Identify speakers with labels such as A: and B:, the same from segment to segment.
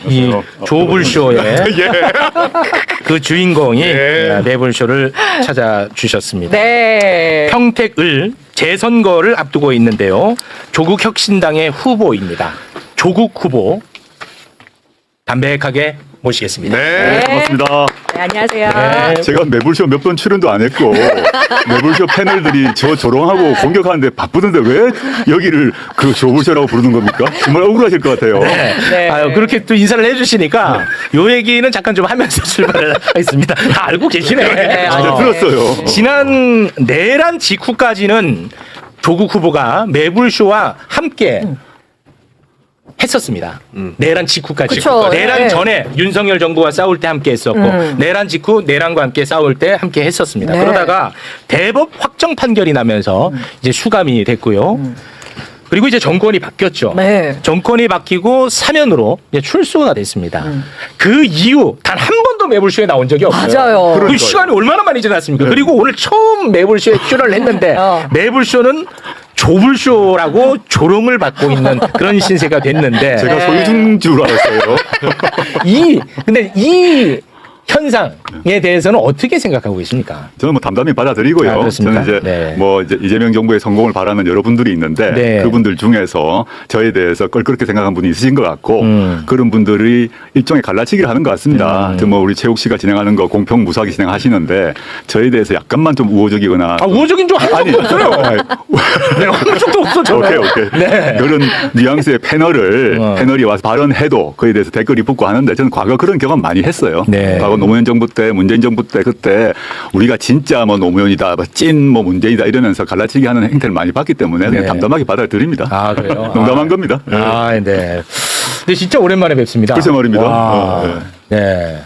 A: 이 조불쇼의 그 주인공이 매불쇼를 찾아주셨습니다.
B: 네.
A: 평택을 재선거를 앞두고 있는데요. 조국 혁신당의 후보입니다. 조국 후보 담백하게 모시겠습니다.
C: 네, 고맙습니다.
B: 네, 안녕하세요.
A: 네.
C: 제가 매불쇼 몇 번 출연도 안 했고 매불쇼 패널들이 저 조롱하고 공격하는데 바쁘던데 왜 여기를 그 조불쇼라고 부르는 겁니까? 정말 억울하실 것 같아요.
A: 네. 아유, 그렇게 또 인사를 해주시니까 요 얘기는 잠깐 좀 하면서 출발을 하겠습니다. 다 알고 계시네.
B: 네,
C: 들었어요.
A: 지난 내란 직후까지는 조국 후보가 매불쇼와 함께 했었습니다. 내란 직후까지.
B: 그쵸,
A: 내란
B: 네.
A: 전에 윤석열 정부와 싸울 때 함께 했었고 내란 직후 내란과 함께 싸울 때 함께 했었습니다.
B: 네.
A: 그러다가 대법 확정 판결이 나면서 이제 수감이 됐고요. 그리고 이제 정권이 바뀌었죠.
B: 네.
A: 정권이 바뀌고 사면으로 이제 출소가 됐습니다. 그 이후 단 한 번도 매불쇼에 나온 적이 없어요.
B: 맞아요.
A: 그
C: 그러니까요.
A: 시간이 얼마나 많이 지났습니까? 그리고 오늘 처음 매불쇼에 출연을 했는데 매불쇼는 조불쇼라고 조롱을 받고 있는 그런 신세가 됐는데
C: 제가 소유주인 줄 알았어요.
A: 근데 이 현상에 대해서는 어떻게 생각하고 계십니까?
C: 저는 뭐 담담히 받아들이고요.
A: 아, 그렇습니까?
C: 저는 이제
A: 네.
C: 뭐 이제 이재명 정부의 성공을 바라는 여러분들이 있는데
A: 네.
C: 그분들 중에서 저에 대해서 껄끄럽게 생각한 분이 있으신 것 같고 그런 분들이 일종의 갈라치기를 하는 것 같습니다. 뭐 우리 최욱 씨가 진행하는 거 공평 무사하게 진행하시는데 저에 대해서 약간만 좀 우호적이거나
A: 우호적인 좀 한 적도 없어요. 네, 한 적도 없어 저는.
C: 오케이.
A: 네.
C: 그런 뉘앙스의 패널이 와서 발언해도 그에 대해서 댓글이 붙고 하는데 저는 과거 그런 경험 많이 했어요.
A: 네.
C: 과거 노무현 정부 때, 문재인 정부 때 그때 우리가 진짜 뭐 노무현이다, 찐 뭐 문재인이다 이러면서 갈라치기 하는 행태를 많이 봤기 때문에 그냥
A: 네.
C: 담담하게 받아들입니다.
A: 아, 그래요?
C: 농담한 겁니다.
A: 네. 근데 진짜 오랜만에 뵙습니다.
C: 글쎄 말입니다.
A: 와. 네.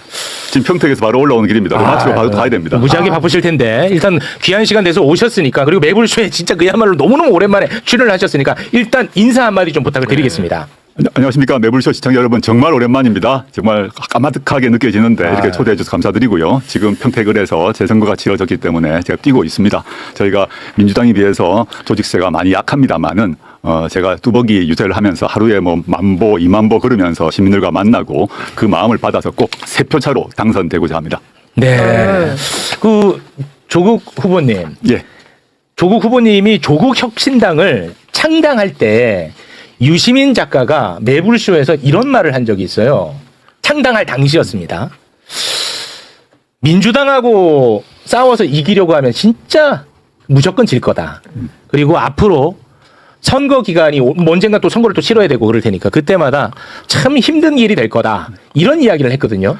C: 지금 평택에서 바로 올라오는 길입니다. 마치고 바로 가야 됩니다.
A: 무지하게 바쁘실 텐데 일단 귀한 시간 내서 오셨으니까 그리고 매불쇼에 진짜 그야말로 너무너무 오랜만에 출연을 하셨으니까 일단 인사 한마디 좀 부탁을 드리겠습니다.
C: 안녕하십니까. 매불쇼 시청자 여러분, 정말 오랜만입니다. 정말 까마득하게 느껴지는데 이렇게 초대해 주셔서 감사드리고요. 지금 평택을에서 재선거가 치러졌기 때문에 제가 뛰고 있습니다. 저희가 민주당에 비해서 조직세가 많이 약합니다만은 제가 뚜벅이 유세를 하면서 하루에 뭐 10,000보, 20,000보 걸으면서 시민들과 만나고 그 마음을 받아서 꼭 3표 차로 당선되고자 합니다.
A: 네. 그 조국 후보님.
C: 예.
A: 조국 후보님이 조국 혁신당을 창당할 때 유시민 작가가 매불쇼에서 이런 말을 한 적이 있어요. 창당할 당시였습니다. 민주당하고 싸워서 이기려고 하면 진짜 무조건 질 거다. 그리고 앞으로 선거 기간이 언젠가 또 선거를 또 치러야 되고 그럴 테니까 그때마다 참 힘든 일이 될 거다. 이런 이야기를 했거든요.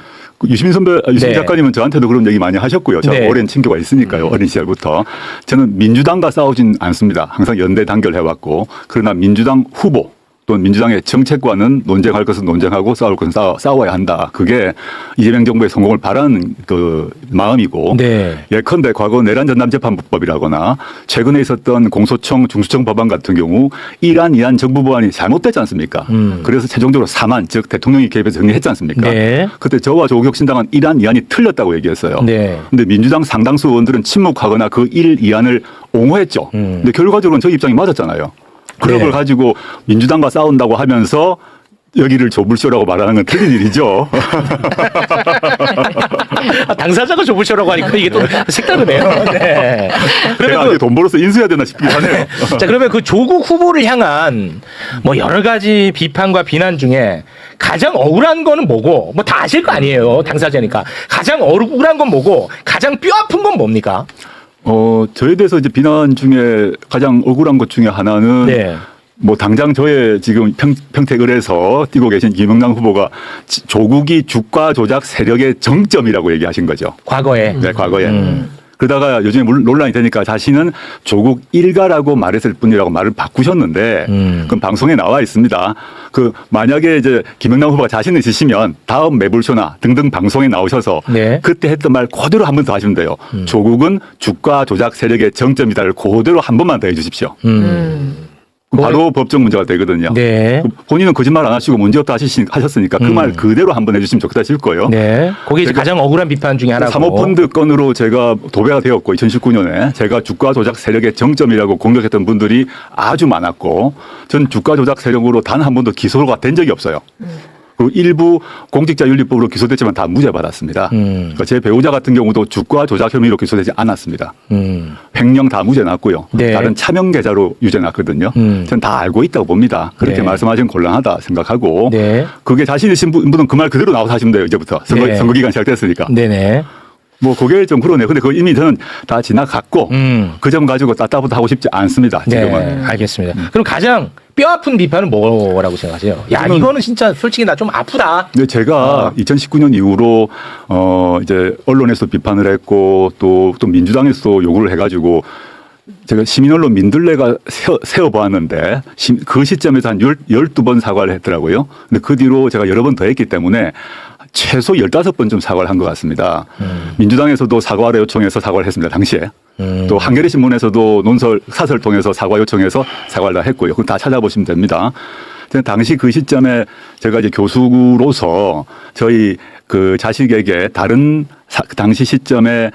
C: 유시민
A: 네.
C: 작가님은 저한테도 그런 얘기 많이 하셨고요. 제가
A: 네.
C: 오랜 친교가 있으니까요. 어린 시절부터. 저는 민주당과 싸우진 않습니다. 항상 연대 단결해왔고 그러나 민주당 후보 또는 민주당의 정책과는 논쟁할 것은 논쟁하고 싸울 것은 싸워야 한다. 그게 이재명 정부의 성공을 바라는 그 마음이고
A: 네.
C: 예컨대 과거 내란 전담재판법이라거나 최근에 있었던 공소청 중수청 법안 같은 경우 1안, 2안 정부 법안이 잘못됐지 않습니까? 그래서 최종적으로 3안 즉 대통령이 개입해서 정리했지 않습니까?
A: 네.
C: 그때 저와 조국혁신당은 1안, 2안이 틀렸다고 얘기했어요.
A: 네.
C: 근데 민주당 상당수 의원들은 침묵하거나 그 1, 2안을 옹호했죠. 근데 결과적으로는 저 입장이 맞았잖아요. 그런
A: 네.
C: 걸 가지고 민주당과 싸운다고 하면서 여기를 조불쇼라고 말하는 건 틀린 일이죠.
A: 당사자가 조불쇼라고 하니까 이게 또 색다르네요. 네.
C: 제가
A: 그러면
C: 이제 돈 벌어서 인수해야 되나 싶기도 하네요.
A: 자, 그러면 그 조국 후보를 향한 뭐 여러 가지 비판과 비난 중에 가장 억울한 거는 뭐고, 뭐 다 아실 거 아니에요. 당사자니까. 가장 억울한 건 뭐고, 가장 뼈 아픈 건 뭡니까?
C: 저에 대해서 이제 비난 중에 가장 억울한 것 중에 하나는
A: 네.
C: 뭐 당장 저의 지금 평택을에서 뛰고 계신 김영남 후보가 조국이 주가 조작 세력의 정점이라고 얘기하신 거죠.
A: 과거에.
C: 네, 과거에. 그러다가 요즘에 논란이 되니까 자신은 조국 일가라고 말했을 뿐이라고 말을 바꾸셨는데 그건 방송에 나와 있습니다. 그 만약에 이제 김영남 후보가 자신 있으시면 다음 매불쇼나 등등 방송에 나오셔서
A: 네.
C: 그때 했던 말 그대로 한 번 더 하시면 돼요. 조국은 주가 조작 세력의 정점이다를 그대로 한 번만 더 해 주십시오. 그럼 바로 법적 문제가 되거든요.
A: 네.
C: 본인은 거짓말 안 하시고 문제없다 하셨으니까 그 말 그대로 한번 해주시면 좋겠다 싶을 거예요.
A: 네. 그게 이제 가장 억울한 비판 중에 하나고.
C: 사모펀드 건으로 제가 도배가 되었고 2019년에 제가 주가 조작 세력의 정점이라고 공격했던 분들이 아주 많았고 전 주가 조작 세력으로 단 한 번도 기소가 된 적이 없어요. 그리고 일부 공직자윤리법으로 기소됐지만 다 무죄받았습니다. 그러니까 제 배우자 같은 경우도 주가 조작 혐의로 기소되지 않았습니다. 횡령 다 무죄 났고요.
A: 네.
C: 다른 차명 계좌로 유죄 났거든요. 저는 다 알고 있다고 봅니다. 그렇게
A: 네.
C: 말씀하시면 곤란하다 생각하고
A: 네.
C: 그게 자신 있으신 분은 그 말 그대로 나와서 하시면 돼요. 이제부터
A: 네.
C: 선거 기간 시작됐으니까.
A: 네네.
C: 뭐 그게 좀 그러네요. 근데 그거 이미 저는 다 지나갔고 그 점 가지고 따따부터 하고 싶지 않습니다. 지금은.
A: 네. 알겠습니다. 그럼 가장 뼈 아픈 비판은 뭐라고 생각하세요? 야, 이거는 진짜 솔직히 나 좀 아프다.
C: 근데 제가 2019년 이후로 이제 언론에서 비판을 했고 또 민주당에서 요구를 해가지고 제가 시민언론 민들레가 세워보았는데 그 시점에서 한 12번 사과를 했더라고요. 근데 그 뒤로 제가 여러 번 더 했기 때문에 최소 15번쯤 사과를 한 것 같습니다. 민주당에서도 사과를 요청해서 사과를 했습니다. 당시에. 또 한겨레 신문에서도 논설 사설 통해서 사과 요청해서 사과를 다 했고요. 그거 다 찾아보시면 됩니다. 당시 그 시점에 제가 이제 교수로서 저희 그 자식에게 다른 그 당시 시점에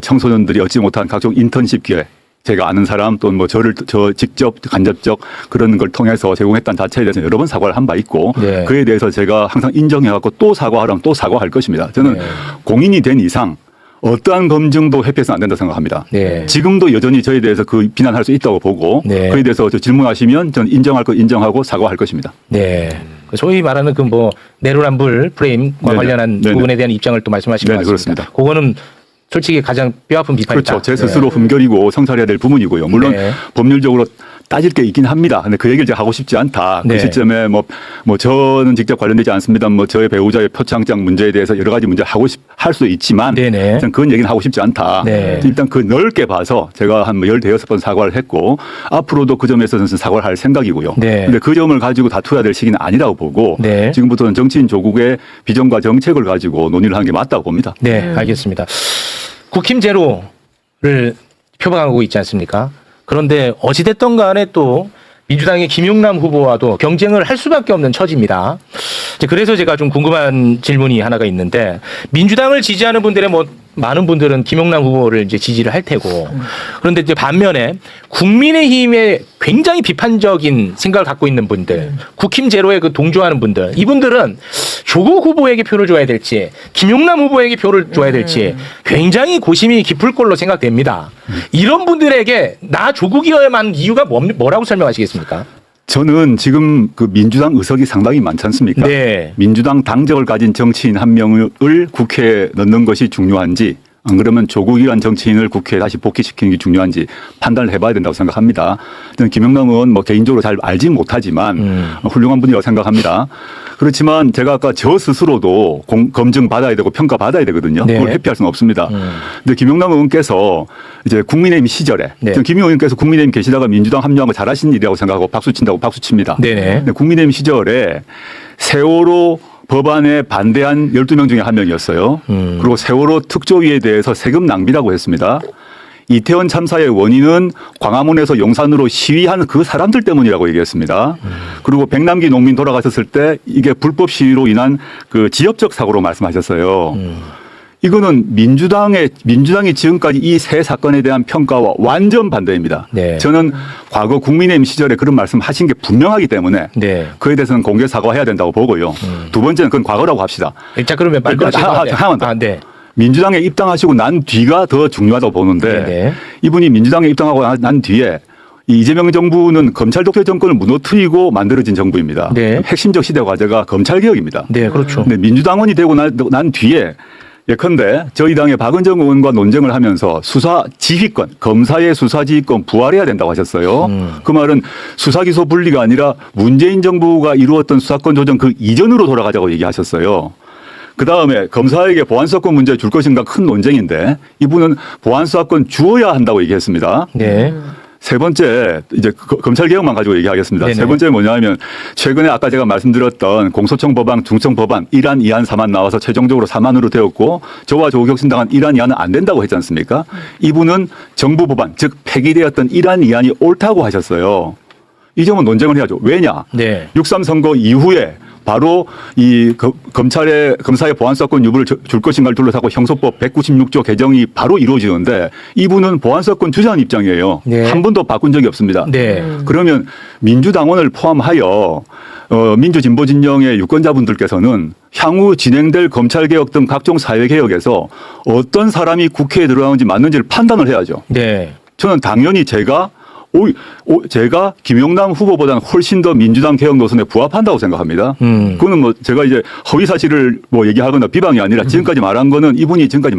C: 청소년들이 얻지 못한 각종 인턴십 기회 제가 아는 사람 또는 뭐 저 직접 간접적 그런 걸 통해서 제공했다는 자체에 대해서 여러 번 사과를 한 바 있고
A: 네.
C: 그에 대해서 제가 항상 인정해갖고 또 사과하라면 또 사과할 것입니다. 저는
A: 네.
C: 공인이 된 이상 어떠한 검증도 회피해서는 안 된다 생각합니다.
A: 네.
C: 지금도 여전히 저에 대해서 그 비난할 수 있다고 보고
A: 네.
C: 그에 대해서 질문하시면 저는 인정할 거 인정하고 사과할 것입니다.
A: 네. 소위 말하는 그 뭐 내로남불 프레임과
C: 네네.
A: 관련한
C: 네네.
A: 부분에 대한 입장을 또 말씀하신 것
C: 네네,
A: 같습니다.
C: 그렇습니다.
A: 그거는 솔직히 가장 뼈아픈 비판이다.
C: 그렇죠. 제 스스로 흠결이고 성찰해야 될 부분이고요. 물론
A: 네.
C: 법률적으로 따질 게 있긴 합니다. 근데 그 얘기를 제가 하고 싶지 않다.
A: 네.
C: 그 시점에 뭐 저는 직접 관련되지 않습니다. 뭐 저의 배우자의 표창장 문제에 대해서 여러 가지 문제 할 수 있지만
A: 네네.
C: 일단 그런 얘기는 하고 싶지 않다.
A: 네.
C: 일단 그 넓게 봐서 제가 한 16번 사과를 했고 앞으로도 그 점에 있어서는 사과를 할 생각이고요.
A: 네.
C: 근데 그 점을 가지고 다투어야 될 시기는 아니라고 보고
A: 네.
C: 지금부터는 정치인 조국의 비전과 정책을 가지고 논의를 하는 게 맞다고 봅니다.
A: 네, 알겠습니다. 국힘 제로를 표방하고 있지 않습니까? 그런데 어찌됐든 간에 또 민주당의 김용남 후보와도 경쟁을 할 수밖에 없는 처지입니다. 이제 그래서 제가 좀 궁금한 질문이 하나가 있는데 민주당을 지지하는 분들의 뭐 많은 분들은 김용남 후보를 이제 지지를 할 테고 그런데 이제 반면에 국민의힘에 굉장히 비판적인 생각을 갖고 있는 분들, 국힘 제로에 그 동조하는 분들, 이분들은 조국 후보에게 표를 줘야 될지 김용남 후보에게 표를 줘야 될지 굉장히 고심이 깊을 걸로 생각됩니다. 이런 분들에게 나 조국이어야만 이유가 뭐라고 설명하시겠습니까?
C: 저는 지금 그 민주당 의석이 상당히 많지 않습니까?
A: 네.
C: 민주당 당적을 가진 정치인 한 명을 국회에 넣는 것이 중요한지 안 그러면 조국이란 정치인을 국회에 다시 복귀시키는 게 중요한지 판단을 해봐야 된다고 생각합니다. 저는 김영남 의원 뭐 개인적으로 잘 알지 못하지만 훌륭한 분이라고 생각합니다. 그렇지만 제가 아까 저 스스로도 검증 받아야 되고 평가 받아야 되거든요.
A: 네.
C: 그걸 회피할 수는 없습니다. 근데 김영남 의원께서 이제 국민의힘 시절에
A: 네.
C: 김 의원께서 국민의힘 계시다가 민주당 합류한 거 잘하신 일이라고 생각하고 박수 친다고 박수 칩니다.
A: 네네.
C: 근데 국민의힘 시절에 세월호 법안에 반대한 12명 중에 한 명이었어요. 그리고 세월호 특조위에 대해서 세금 낭비라고 했습니다. 이태원 참사의 원인은 광화문에서 용산으로 시위한 그 사람들 때문이라고 얘기했습니다. 그리고 백남기 농민 돌아가셨을 때 이게 불법 시위로 인한 그 지역적 사고로 말씀하셨어요. 이거는 민주당이 지금까지 이 세 사건에 대한 평가와 완전 반대입니다.
A: 네.
C: 저는 과거 국민의힘 시절에 그런 말씀 하신 게 분명하기 때문에
A: 네.
C: 그에 대해서는 공개 사과해야 된다고 보고요. 두 번째는 그건 과거라고 합시다.
A: 자, 그러면 말씀하시죠.
C: 하나만 더.
A: 아, 네.
C: 민주당에 입당하시고 난 뒤가 더 중요하다고 보는데
A: 네네. 이분이
C: 민주당에 입당하고 난 뒤에 이 이재명 정부는 검찰 독재 정권을 무너뜨리고 만들어진 정부입니다.
A: 네.
C: 핵심적 시대 과제가 검찰 개혁입니다.
A: 네, 그렇죠.
C: 근데 민주당원이 되고 난 뒤에 예컨대 저희 당의 박은정 의원과 논쟁을 하면서 수사 지휘권, 검사의 수사 지휘권 부활해야 된다고 하셨어요. 그 말은 수사 기소 분리가 아니라 문재인 정부가 이루었던 수사권 조정 그 이전으로 돌아가자고 얘기하셨어요. 그 다음에 검사에게 보안수사권 문제 줄 것인가 큰 논쟁인데 이분은 보안수사권 주어야 한다고 얘기했습니다.
A: 네.
C: 세 번째 이제 검찰 개혁만 가지고 얘기하겠습니다.
A: 네네.
C: 세 번째 뭐냐면 최근에 아까 제가 말씀드렸던 공소청 법안, 중청 법안 1안, 2안, 3안 나와서 최종적으로 3안으로 되었고 저와 조국혁신당은 1안, 2안은 안 된다고 했지 않습니까? 이분은 정부 법안 즉 폐기되었던 1안, 2안이 옳다고 하셨어요. 이 점은 논쟁을 해야죠. 왜냐?
A: 네.
C: 6.3 선거 이후에 바로 이 검사의 보안사건 유무를 줄 것인가를 둘러싸고 형소법 196조 개정이 바로 이루어지는데 이분은 보안사건 주장한 입장이에요.
A: 네.
C: 한 번도 바꾼 적이 없습니다.
A: 네.
C: 그러면 민주당원을 포함하여 민주진보 진영의 유권자분들께서는 향후 진행될 검찰개혁 등 각종 사회개혁에서 어떤 사람이 국회에 들어가는지 맞는지를 판단을 해야죠.
A: 네.
C: 저는 당연히 제가 김용남 후보보다는 훨씬 더 민주당 개혁 노선에 부합한다고 생각합니다. 그거는 뭐 제가 이제 허위 사실을 뭐 얘기하거나 비방이 아니라 지금까지 말한 거는 이분이 지금까지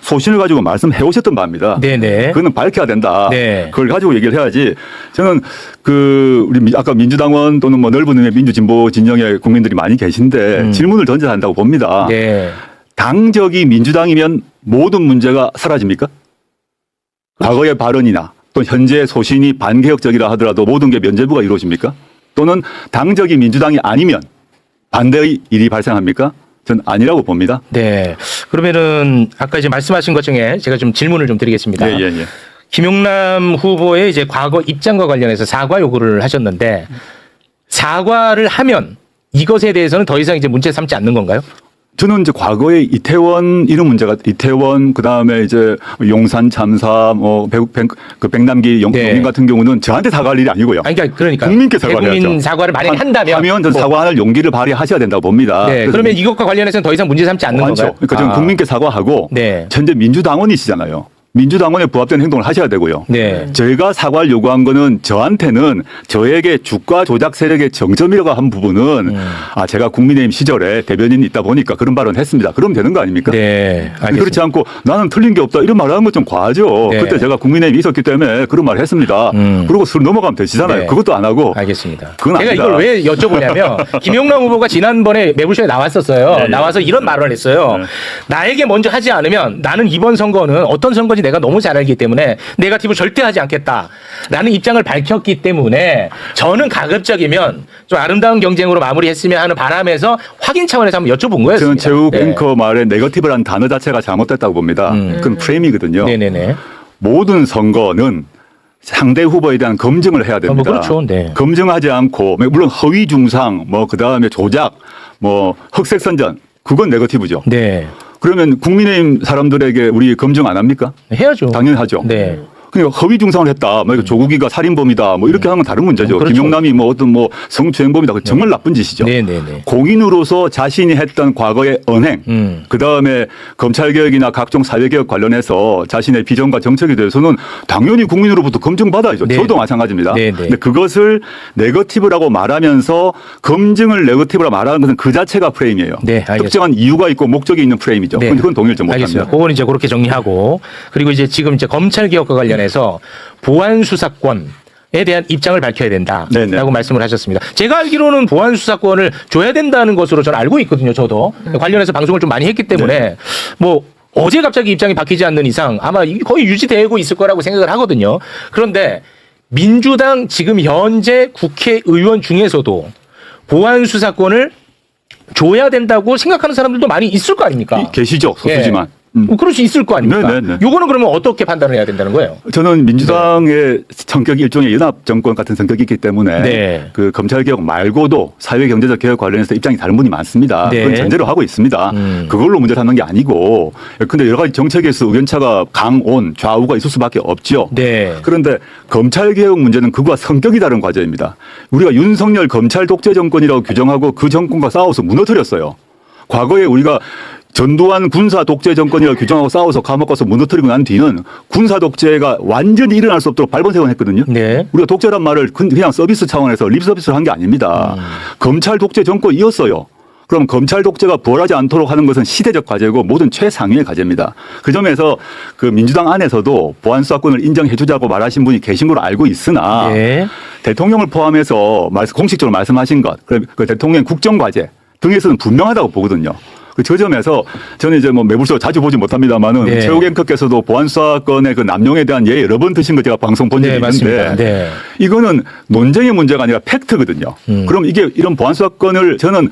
C: 소신을 가지고 말씀해 오셨던 바입니다.
A: 네네.
C: 그거는 밝혀야 된다.
A: 네.
C: 그걸 가지고 얘기를 해야지. 저는 우리 아까 민주당원 또는 뭐 넓은 의미 민주진보 진영의 국민들이 많이 계신데 질문을 던져야 한다고 봅니다.
A: 네.
C: 당적이 민주당이면 모든 문제가 사라집니까? 과거의 발언이나 또 현재 소신이 반개혁적이라 하더라도 모든 게 면죄부가 이루어집니까? 또는 당적이 민주당이 아니면 반대의 일이 발생합니까? 전 아니라고 봅니다.
A: 네. 그러면은 아까 이제 말씀하신 것 중에 제가 좀 질문을 좀 드리겠습니다.
C: 예.
A: 김용남 후보의 이제 과거 입장과 관련해서 사과 요구를 하셨는데 사과를 하면 이것에 대해서는 더 이상 이제 문제 삼지 않는 건가요?
C: 저는 이제 과거에 이태원 이런 문제가 이태원 그다음에 이제 용산 참사 뭐 백남기 용인 같은 경우는 저한테 사과할 일이 아니고요.
A: 아니, 그러니까
C: 국민께 사과를 해야죠.
A: 국민 사과를 만약에 한다면
C: 하면 전 사과할 용기를 발휘하셔야 된다고 봅니다.
A: 네. 그러면 이것과 관련해서는 더 이상 문제 삼지 않는 건가요?
C: 그러니까 저는 국민께 사과하고
A: 네.
C: 현재 민주당원이시잖아요. 민주당원에 부합된 행동을 하셔야 되고요.
A: 네.
C: 저희가 사과를 요구한 거는 저한테는 저에게 주가 조작 세력의 정점이라고 한 부분은 제가 국민의힘 시절에 대변인이 있다 보니까 그런 발언을 했습니다. 그럼 되는 거 아닙니까?
A: 네. 알겠습니다.
C: 그렇지 않고 나는 틀린 게 없다 이런 말을 하는 건 좀 과하죠.
A: 네.
C: 그때 제가 국민의힘이 있었기 때문에 그런 말을 했습니다. 그리고 술 넘어가면 되시잖아요.
A: 네.
C: 그것도 안 하고.
A: 알겠습니다.
C: 그건
A: 제가
C: 아니다.
A: 이걸 왜 여쭤보냐면 김용남 후보가 지난번에 매불쇼에 나왔었어요.
C: 네.
A: 나와서 이런 말을 했어요.
C: 네.
A: 나에게 먼저 하지 않으면 나는 이번 선거는 어떤 선거인지 내가 너무 잘 알기 때문에 네거티브 절대 하지 않겠다라는 입장을 밝혔기 때문에 저는 가급적이면 좀 아름다운 경쟁으로 마무리했으면 하는 바람에서 확인 차원에서 한번 여쭤본 거였습니다.
C: 저는 최욱
A: 네.
C: 앵커 말에 네거티브라는 단어 자체가 잘못됐다고 봅니다. 그건 프레임이거든요.
A: 네네네.
C: 모든 선거는 상대 후보에 대한 검증을 해야 됩니다.
A: 그렇죠. 네.
C: 검증하지 않고 물론 허위 중상, 뭐 그다음에 조작, 뭐 흑색 선전 그건 네거티브죠.
A: 네.
C: 그러면 국민의힘 사람들에게 우리 검증 안 합니까?
A: 해야죠.
C: 당연히 하죠.
A: 네.
C: 그러니까 허위 중상을 했다. 뭐 조국이가 살인범이다. 뭐 이렇게 하는 건 다른 문제죠.
A: 그렇죠.
C: 김용남이 뭐 어떤 뭐 성추행범이다. 그건 정말 나쁜 짓이죠.
A: 네네네.
C: 공인으로서 자신이 했던 과거의 언행, 그 다음에 검찰개혁이나 각종 사회개혁 관련해서 자신의 비전과 정책에 대해서는 당연히 국민으로부터 검증받아야죠.
A: 네.
C: 저도 마찬가지입니다.
A: 네네.
C: 근데 그것을 네거티브라고 말하면서 검증을 네거티브라고 말하는 것은 그 자체가 프레임이에요.
A: 네, 알겠습니다.
C: 특정한 이유가 있고 목적이 있는 프레임이죠.
A: 네.
C: 그건 동의를 좀
A: 알겠습니다.
C: 못합니다.
A: 그건 이제 그렇게 정리하고 그리고 이제 지금 이제 검찰 개혁과 관련해서 보안 수사권에 대한 입장을 밝혀야 된다라고
C: 네네.
A: 말씀을 하셨습니다. 제가 알기로는 보안 수사권을 줘야 된다는 것으로 저는 알고 있거든요. 저도 관련해서 방송을 좀 많이 했기 때문에
C: 네.
A: 뭐 어제 갑자기 입장이 바뀌지 않는 이상 아마 거의 유지되고 있을 거라고 생각을 하거든요. 그런데 민주당 지금 현재 국회의원 중에서도 보안 수사권을 줘야 된다고 생각하는 사람들도 많이 있을 거 아닙니까?
C: 계시죠. 소수지만.
A: 그럴 수 있을 거 아닙니까?
C: 네네네.
A: 요거는 그러면 어떻게 판단을 해야 된다는 거예요?
C: 저는 민주당의 성격이 일종의 연합 정권 같은 성격이 있기 때문에
A: 네.
C: 그 검찰개혁 말고도 사회 경제적 개혁 관련해서 입장이 다른 분이 많습니다.
A: 네.
C: 그건 전제로 하고 있습니다. 그걸로 문제 삼는 게 아니고 근데 여러 가지 정책에서 의견차가 강온 좌우가 있을 수밖에 없죠.
A: 네.
C: 그런데 검찰개혁 문제는 그거와 성격이 다른 과제입니다. 우리가 윤석열 검찰 독재 정권이라고 규정하고 그 정권과 싸워서 무너뜨렸어요. 과거에 우리가 전두환 군사 독재 정권이라고 규정하고 싸워서 감옥 가서 무너뜨리고 난 뒤는 군사 독재가 완전히 일어날 수 없도록 발본색원 했거든요.
A: 네.
C: 우리가 독재란 말을 그냥 서비스 차원에서 립 서비스를 한 게 아닙니다. 검찰 독재 정권이었어요. 그럼 검찰 독재가 부활하지 않도록 하는 것은 시대적 과제고 모든 최상위의 과제입니다. 그 점에서 그 민주당 안에서도 보안 수사권을 인정해 주자고 말하신 분이 계신 걸로 알고 있으나
A: 네.
C: 대통령을 포함해서 공식적으로 말씀하신 것, 그 대통령의 국정 과제 등에서는 분명하다고 보거든요. 그 점에서 저는 이제 뭐 매불쇼 자주 보지 못합니다만은
A: 네.
C: 최욱 앵커께서도 보안 수사권의 그 남용에 대한 예 여러 번 드신 거 제가 방송 본 적이
A: 네, 맞습니다.
C: 있는데
A: 네.
C: 이거는 논쟁의 문제가 아니라 팩트거든요. 그럼 이게 이런 보안 수사권을 저는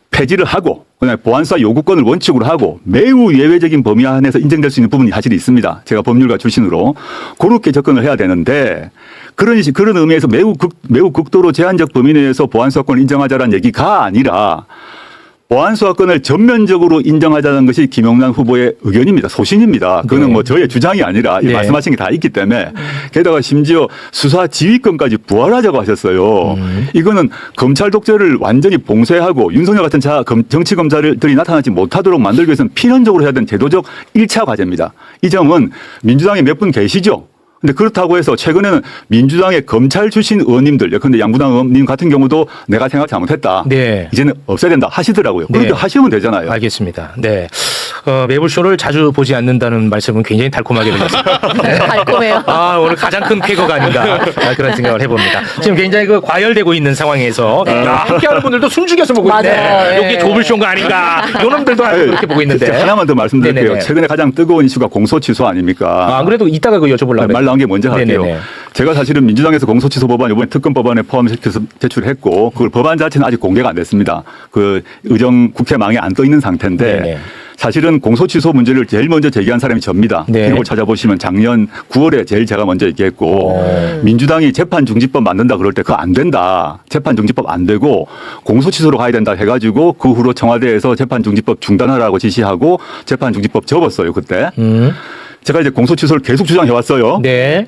C: 폐지를 하고 보안수사 요구권을 원칙으로 하고 매우 예외적인 범위 안에서 인정될 수 있는 부분이 사실 있습니다. 제가 법률가 출신으로 그렇게 접근을 해야 되는데 그런 의미에서 매우 극도로 제한적 범위 내에서 보안수사권을 인정하자라는 얘기가 아니라 보안수사권을 전면적으로 인정하자는 것이 김영란 후보의 의견입니다. 소신입니다. 그거는
A: 네.
C: 뭐 저의 주장이 아니라
A: 네.
C: 말씀하신 게 다 있기 때문에 게다가 심지어 수사 지휘권까지 부활하자고 하셨어요. 이거는 검찰 독재를 완전히 봉쇄하고 윤석열 같은 정치 검사들이 나타나지 못하도록 만들기 위해서는 필연적으로 해야 되는 제도적 1차 과제입니다. 이 점은 민주당에 몇 분 계시죠? 근데 그렇다고 해서 최근에는 민주당의 검찰 출신 의원님들, 예컨대 양부당 의원님 같은 경우도 내가 생각 잘못했다.
A: 네.
C: 이제는 없애야 된다 하시더라고요.
A: 네.
C: 그렇게 하시면 되잖아요.
A: 알겠습니다. 네. 매불쇼를 자주 보지 않는다는 말씀은 굉장히 달콤하게 들렸습니다.
B: 달콤해요.
A: 아, 오늘 가장 큰 쾌거가 아닌가 그런 생각을 해봅니다. 지금 굉장히 과열되고 있는 상황에서 야, 함께하는 분들도 숨죽여서 보고 있네.
B: 맞아요.
A: 이게
B: 예.
A: 조불쇼가 아닌가. 요놈들도 그렇게 보고 있는데.
C: 하나만 더 말씀드릴게요.
A: 네네네.
C: 최근에 가장 뜨거운 이슈가 공소 취소 아닙니까?
A: 안 그래도 이따가 여쭤보려고
C: 말 나온 게 먼저 할게요.
A: 네네네.
C: 제가 사실은 민주당에서 공소취소 법안 이번에 특검 법안에 포함시켜서 제출했고 그걸 법안 자체는 아직 공개가 안 됐습니다. 그 의정 국회망에 안 떠 있는 상태인데
A: 네네.
C: 사실은 공소취소 문제를 제일 먼저 제기한 사람이 접니다.
A: 네.
C: 기록을 찾아보시면 작년 9월에 제일 제가 먼저 얘기했고 민주당이 재판중지법 만든다 그럴 때 그거 안 된다. 재판중지법 안 되고 공소취소로 가야 된다 해가지고 그 후로 청와대에서 재판중지법 중단하라고 지시하고 재판중지법 접었어요 그때. 제가 이제 공소취소를 계속 주장해왔어요.
A: 네.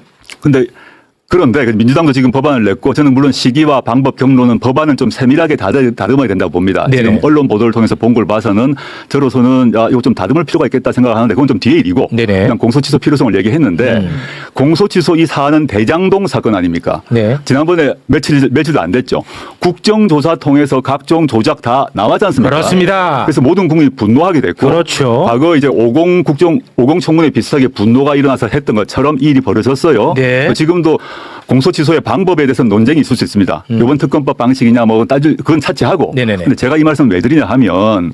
C: 그런데 민주당도 지금 법안을 냈고 저는 물론 시기와 방법 경로는 법안은 좀 세밀하게 다듬어야 된다고 봅니다.
A: 네네.
C: 지금 언론 보도를 통해서 본 걸 봐서는 저로서는 이거 좀 다듬을 필요가 있겠다 생각하는데 그건 좀 뒤에 일이고
A: 네네.
C: 그냥 공소취소 필요성을 얘기했는데 공소취소 이 사안은 대장동 사건 아닙니까?
A: 네.
C: 지난번에 며칠도 안 됐죠. 국정조사 통해서 각종 조작 다 나왔지 않습니까?
A: 그렇습니다.
C: 그래서 모든 국민이 분노하게 됐고
A: 그렇죠.
C: 과거 이제 50 청문회 비슷하게 분노가 일어나서 했던 것처럼 이 일이 벌어졌어요.
A: 네.
C: 지금도 공소취소의 방법에 대해서 논쟁이 있을 수 있습니다. 이번 특검법 방식이냐 뭐 그건 차치하고.
A: 네네네.
C: 근데 제가 이 말씀 왜 드리냐 하면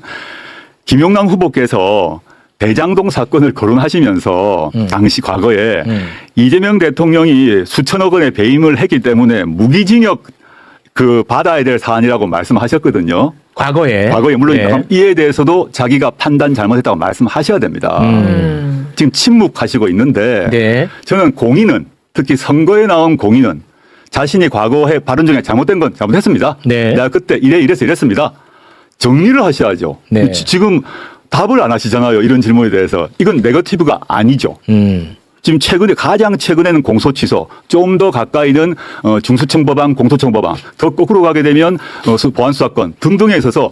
C: 김용남 후보께서 대장동 사건을 거론하시면서 당시 과거에 이재명 대통령이 수천억 원의 배임을 했기 때문에 무기징역 받아야 될 사안이라고 말씀하셨거든요.
A: 과거에
C: 물론
A: 네.
C: 이에 대해서도 자기가 판단 잘못했다고 말씀하셔야 됩니다. 지금 침묵하시고 있는데
A: 네.
C: 저는 공인은 특히 선거에 나온 공인은 자신이 과거에 발언 중에 잘못된 건 잘못했습니다.
A: 네.
C: 내가 그때 이랬습니다. 정리를 하셔야죠.
A: 네.
C: 지금 답을 안 하시잖아요. 이런 질문에 대해서. 이건 네거티브가 아니죠. 지금 가장 최근에는 공소취소, 좀 더 가까이는 중수청 법안, 공소청 법안, 더 거꾸로 가게 되면 보안수사권 등등에 있어서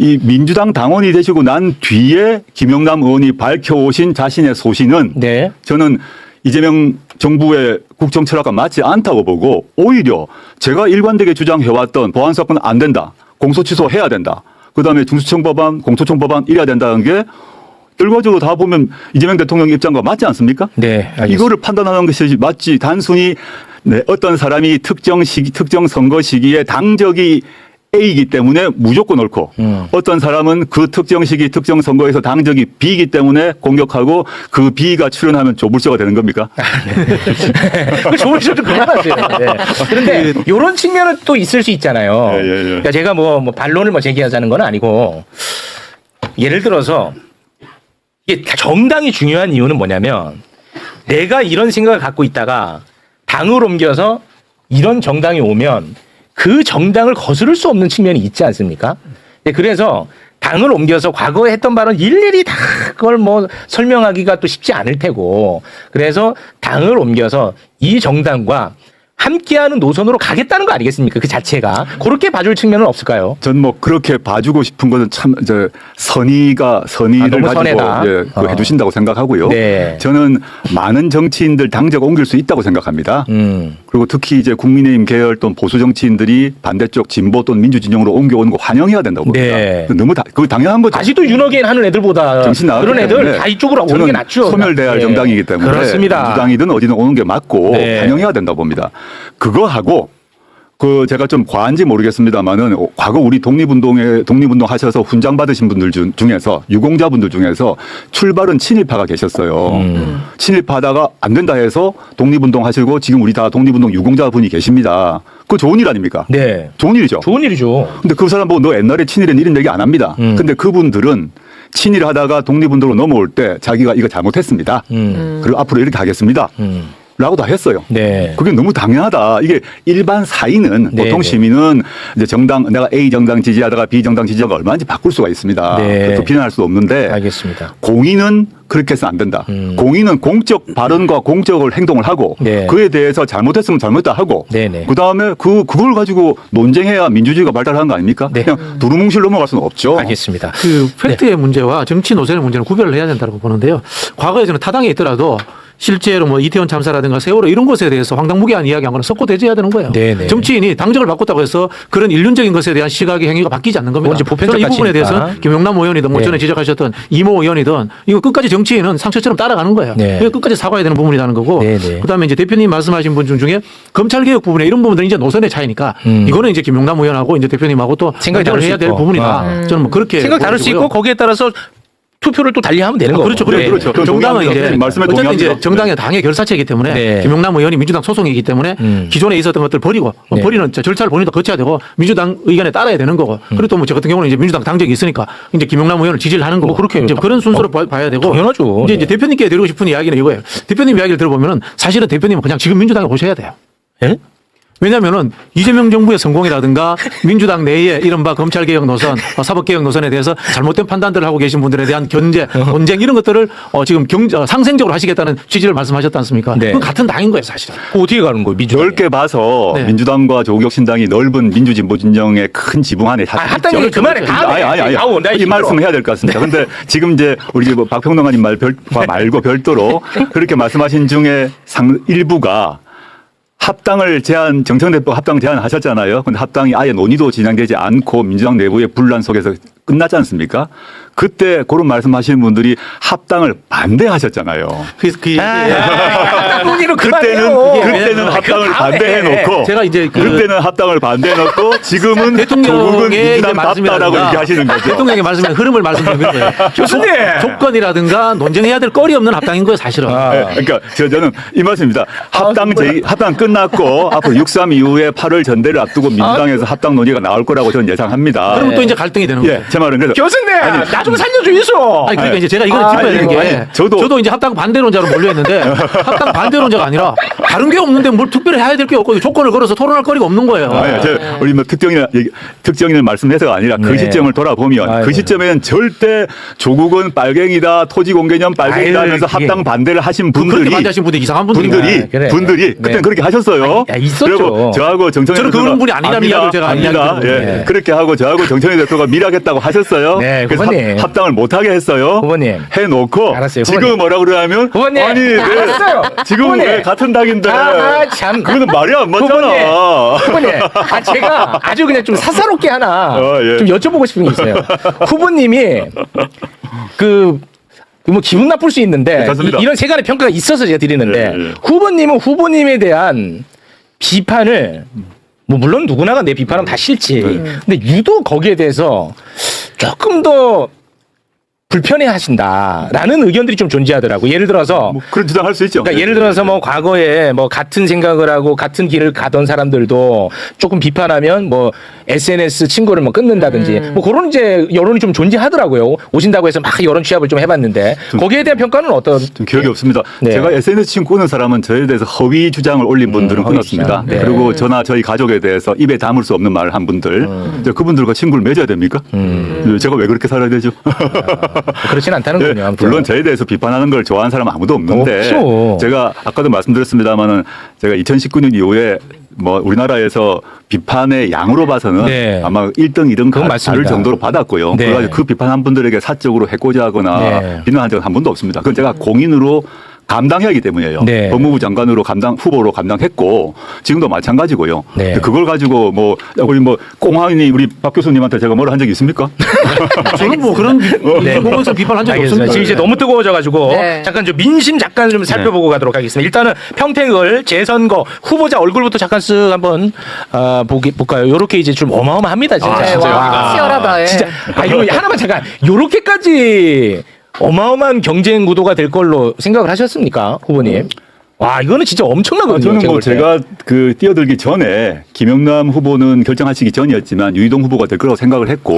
C: 이 민주당 당원이 되시고 난 뒤에 김영남 의원이 밝혀오신 자신의 소신은
A: 네.
C: 저는 이재명 정부의 국정 철학과 맞지 않다고 보고 오히려 제가 일관되게 주장해왔던 보안수사권 안 된다. 공소취소 해야 된다. 그다음에 중수청 법안, 공소청 법안 이래야 된다는 게 결과적으로 다 보면 이재명 대통령 입장과 맞지 않습니까?
A: 네. 알겠습니다.
C: 이거를 판단하는 것이 맞지. 단순히 어떤 사람이 특정 선거 시기에 당적이 A이기 때문에 무조건 옳고 어떤 사람은 그 특정 시기 특정 선거에서 당적이 B이기 때문에 공격하고 그 B가 출연하면 조불쇼가 되는 겁니까?
A: 조불쇼 좀 그만하세요. 네. 그런데 이런 측면은 또 있을 수 있잖아요.
C: 예.
A: 그러니까 제가 뭐 반론을 제기하자는 건 아니고 예를 들어서 이게 정당이 중요한 이유는 뭐냐면 내가 이런 생각을 갖고 있다가 당을 옮겨서 이런 정당이 오면 그 정당을 거스를 수 없는 측면이 있지 않습니까? 네, 그래서 당을 옮겨서 과거에 했던 발언 일일이 다 그걸 뭐 설명하기가 또 쉽지 않을 테고 그래서 당을 옮겨서 이 정당과 함께하는 노선으로 가겠다는 거 아니겠습니까? 그 자체가 그렇게 봐줄 측면은 없을까요?
C: 전 뭐 그렇게 봐주고 싶은 거는 참 선의를
A: 너무
C: 가지고
A: 선해다.
C: 그거 해주신다고 생각하고요.
A: 네.
C: 저는 많은 정치인들 당적 옮길 수 있다고 생각합니다. 그리고 특히 이제 국민의힘 계열 또는 보수 정치인들이 반대쪽 진보 또는 민주 진영으로 옮겨오는 거 환영해야 된다고 봅니다.
A: 네.
C: 그거 당연한 거죠.
A: 아직도 윤호개인 하는 애들보다
C: 정신 나갔기
A: 그런 애들
C: 때문에
A: 다 이쪽으로 오는 게 낫죠.
C: 소멸돼야 할
A: 네.
C: 정당이기 때문에
A: 그렇습니다.
C: 민주당이든 어디든 오는 게 맞고
A: 네.
C: 환영해야 된다고 봅니다. 그거하고 그 제가 좀 과한지 모르겠습니다만은 과거 우리 독립운동 하셔서 훈장 받으신 분들 중에서 유공자분들 중에서 출발은 친일파가 계셨어요. 친일파다가 안 된다 해서 독립운동 하시고 지금 우리 다 독립운동 유공자분이 계십니다. 그거 좋은 일 아닙니까?
A: 네.
C: 좋은 일이죠.
A: 좋은 일이죠.
C: 근데 그 사람 보고 너 옛날에 친일은 이런 얘기 안 합니다. 근데 그분들은 친일하다가 독립운동으로 넘어올 때 자기가 이거 잘못했습니다. 그리고 앞으로 이렇게 하겠습니다. 라고 다 했어요.
A: 네.
C: 그게 너무 당연하다. 이게 일반 사인은
A: 네,
C: 보통
A: 네.
C: 시민은 이제 내가 A 정당 지지하다가 B 정당 지지하다가 얼마든지 바꿀 수가 있습니다.
A: 네.
C: 그래서 비난할 수 없는데
A: 알겠습니다.
C: 공인은 그렇게 해서는 안 된다. 공인은 공적 발언과 공적 행동을 하고
A: 네.
C: 그에 대해서 잘못했으면 잘못했다 하고
A: 네, 네.
C: 그다음에 그걸 가지고 논쟁해야 민주주의가 발달하는 거 아닙니까?
A: 네.
C: 그냥 두루뭉실 넘어갈 수는 없죠.
A: 알겠습니다.
B: 그 팩트의 문제와 정치 노선의 문제는 구별을 해야 된다고 보는데요. 과거에 저는 타당에 있더라도 실제로 뭐 이태원 참사라든가 세월호 이런 것에 대해서 황당무계한 이야기한 거는 섞고 대제해야 되는 거예요.
A: 네네.
B: 정치인이 당적을 바꿨다고 해서 그런 일륜적인 것에 대한 시각의 행위가 바뀌지 않는 겁니다.
A: 그건 이제 보편적
B: 저는 이 부분에
A: 가치니까.
B: 대해서 김용남 의원이든 뭐
A: 네.
B: 전에 지적하셨던 이모 의원이든 이거 끝까지 정치인은 상처처럼 따라가는 거예요.
A: 네.
B: 이거 끝까지 사과해야 되는 부분이라는 거고
A: 네네.
B: 그다음에 이제 대표님 말씀하신 분 중에 검찰개혁 부분에 이런 부분들은 이제 노선의 차이니까 이거는 이제 김용남 의원하고 이제 대표님하고 또
A: 생각이 다를 수
B: 해야 될
A: 있고.
B: 부분이다. 저는 뭐 그렇게
A: 생각 다를 수
B: 보여지고요.
A: 있고 거기에 따라서 투표를 또 달리하면 되는 거고.
B: 그렇죠.
A: 네.
C: 그렇죠.
B: 정당은
C: 동의합니다.
B: 이제
C: 말씀에
B: 어쨌든 이제
C: 동의합니다.
B: 정당의 당의 결사체이기 때문에
A: 네.
B: 김용남 의원이 민주당 소속이기 때문에 기존에 있었던 것들 버리고
A: 네.
B: 버리는 절차를 본인도 거쳐야 되고 민주당 의견에 따라야 되는 거고 그리고 또 뭐 저 같은 경우는 이제 민주당 당적이 있으니까 이제 김용남 의원을 지지를 하는 거고
A: 뭐 그렇게
B: 이제 그런 순서로 봐야 되고
A: 당연하죠.
B: 이제
A: 네.
B: 대표님께 드리고 싶은 이야기는 이거예요. 대표님 이야기를 들어보면은 사실은 대표님은 그냥 지금 민주당에 오셔야 돼요.
A: 예?
B: 왜냐하면은 이재명 정부의 성공이라든가 민주당 내에 이른바 검찰개혁 노선, 사법개혁 노선에 대해서 잘못된 판단들을 하고 계신 분들에 대한 견제, 논쟁 이런 것들을 지금 상생적으로 하시겠다는 취지를 말씀하셨지 않습니까?
A: 네.
B: 그건 같은 당인 거예요, 사실은.
A: 그거 어떻게 가는 거예요, 민주당?
C: 넓게 봐서
B: 네.
C: 민주당과 조국혁신당이 넓은 민주진보 진영의 큰 지붕 안에 다
A: 합당 얘기
C: 있죠.
A: 그만해. 다음에.
C: 아니.
A: 아우, 나
C: 이
A: 힘들어.
C: 말씀을 해야 될 것 같습니다. 근데 지금 이제 우리 뭐 박평론가님 말과 말고 별도로 그렇게 말씀하신 중에 일부가 합당을 정청래법 합당 제안하셨잖아요. 근데 합당이 아예 논의도 진행되지 않고 민주당 내부의 분란 속에서 끝났지 않습니까? 그때 그런 말씀하시는 분들이 합당을 반대하셨잖아요.
A: 합당 논의로
C: 그때는
A: 그만해요.
C: 합당을
A: 다음에.
C: 반대해놓고
B: 제가 이제
C: 그때는 합당을 반대해놓고 지금은 조국은
B: 대통령의 이제
C: 민주당답다라고
B: 말씀이라든가
C: 얘기하시는 거죠.
B: 대통령의 말씀의 흐름을 말씀드리는 거예요.
A: 교수님!
B: 조건이라든가 논쟁해야 될 거리 없는 합당인 거예요, 사실은.
C: 네, 그러니까 저는 이 말씀입니다. 합당 끝났고 앞으로 6.3 이후에 8월 전대를 앞두고 민주당에서 합당 논의가 나올 거라고 저는 예상합니다.
B: 그러면 또 이제 갈등이 되는 거예요.
C: 예, 제 말은 그래서
A: 교수님, 나 좀 살려주이소.
B: 아니 그러니까 이제 제가 이걸 짚어야 되는 게
C: 아니, 저도
B: 이제 합당 반대론자로 몰려 있는데 합당 반대론자가 아니라 다른 게 없는데 뭘 특별히 해야 될 게 없고 조건을 걸어서 토론할 거리가 없는 거예요.
C: 우리 뭐 특정인을 말씀해서가 아니라 그
A: 네.
C: 시점을 돌아보면
A: 아이고.
C: 그 시점에는 절대 조국은 빨갱이다, 토지공개념 빨갱이다 하면서
A: 그게-
C: 합당 반대를 하신
B: 그렇게
C: 분들이
B: 반대하신 분들이 이상한 분들이
A: 그래.
C: 그때는
A: 네.
C: 그렇게 하셨어요.
A: 야, 있었죠.
C: 그리고 저하고 정청래
B: 저는 그런 분이 아니라는 이야기를 제가
C: 아닙니다.
B: 이야기
C: 예.
A: 네.
C: 그렇게 하고 저하고 정청래 대표가 밀하겠다고 하셨어요.
A: 네,
C: 그래서
A: 후보님.
C: 합당을 못하게 했어요.
A: 후보님.
C: 해놓고
A: 알았어요,
C: 지금
A: 후보님.
C: 뭐라 그러냐면
A: 후보님.
C: 아니 왜
A: 알았어요.
C: 지금
A: 후보님.
C: 왜 같은 당인데
A: 참.
C: 그거는 말이 안 맞잖아.
A: 후보님, 제가 아주 그냥 좀 사사롭게 하나
C: 예.
A: 좀 여쭤보고 싶은 게 있어요. 후보님이 뭐 기분 나쁠 수 있는데
C: 괜찮습니다.
A: 이런 세간의 평가가 있어서 제가 드리는데
C: 예.
A: 후보님은 후보님에 대한 비판을 뭐 물론 누구나가 내 비판은 다 싫지. 근데 유독 거기에 대해서 조금 더 불편해 하신다라는 의견들이 좀 존재하더라고. 예를 들어서
C: 뭐 그런 주장할 수 있죠.
A: 그러니까 예를 들어서 뭐 과거에 뭐 같은 생각을 하고 같은 길을 가던 사람들도 조금 비판하면 뭐 SNS 친구를 뭐 끊는다든지 뭐 그런 이제 여론이 좀 존재하더라고요. 오신다고 해서 막 여론 취합을 좀 해봤는데 거기에 대한 평가는 어떤?
C: 좀 기억이 없습니다.
A: 네.
C: 제가 SNS 친구 끊은 사람은 저에 대해서 허위 주장을 올린 분들은
A: 허위
C: 끊었습니다.
A: 주장. 네.
C: 그리고 저나 저희 가족에 대해서 입에 담을 수 없는 말을 한 분들 이제 그분들과 친구를 맺어야 됩니까? 제가 왜 그렇게 살아야 되죠?
A: 그렇진 않다는군요.
C: 예,
A: 아무튼.
C: 물론 저에 대해서 비판하는 걸 좋아하는 사람은 아무도 없는데
A: 없죠.
C: 제가 아까도 말씀드렸습니다마는 제가 2019년 이후에 뭐 우리나라에서 비판의 양으로 봐서는
A: 네.
C: 아마 1등, 2등
A: 그건
C: 다를
A: 맞습니다.
C: 정도로 받았고요.
A: 네.
C: 그래가지고 그 비판한 분들에게 사적으로 해코지하거나
A: 네.
C: 비난한 적은 한 번도 없습니다. 그건 제가 공인으로 감당해야 하기 때문이에요.
A: 네.
C: 법무부 장관으로 후보로 감당했고 지금도 마찬가지고요.
A: 네.
C: 그걸 가지고 뭐 우리 뭐 꽁하니 우리 박 교수님한테 제가 뭐라 한 적이 있습니까?
B: 저는 뭐 그런 공공성 비판한 적이
A: 알겠습니다.
B: 없습니다.
A: 지금 이제 너무 뜨거워져가지고
D: 네.
A: 잠깐 좀 민심 잠깐 좀 살펴보고 가도록 하겠습니다. 일단은 평택을 재선거 후보자 얼굴부터 잠깐 쓱 한번 볼까요? 요렇게 이제 좀 어마어마합니다. 진짜.
D: 네,
A: 진짜.
D: 와, 치열하다. 예.
A: 진짜. 이거 하나만 잠깐 요렇게까지 어마어마한 경쟁 구도가 될 걸로 생각을 하셨습니까, 후보님? 와, 이거는 진짜 엄청나거든요.
C: 저는 뭐
A: 볼 때.
C: 제가 그 뛰어들기 전에 김영남 후보는 결정하시기 전이었지만 유이동 후보가 될 거라고 생각을 했고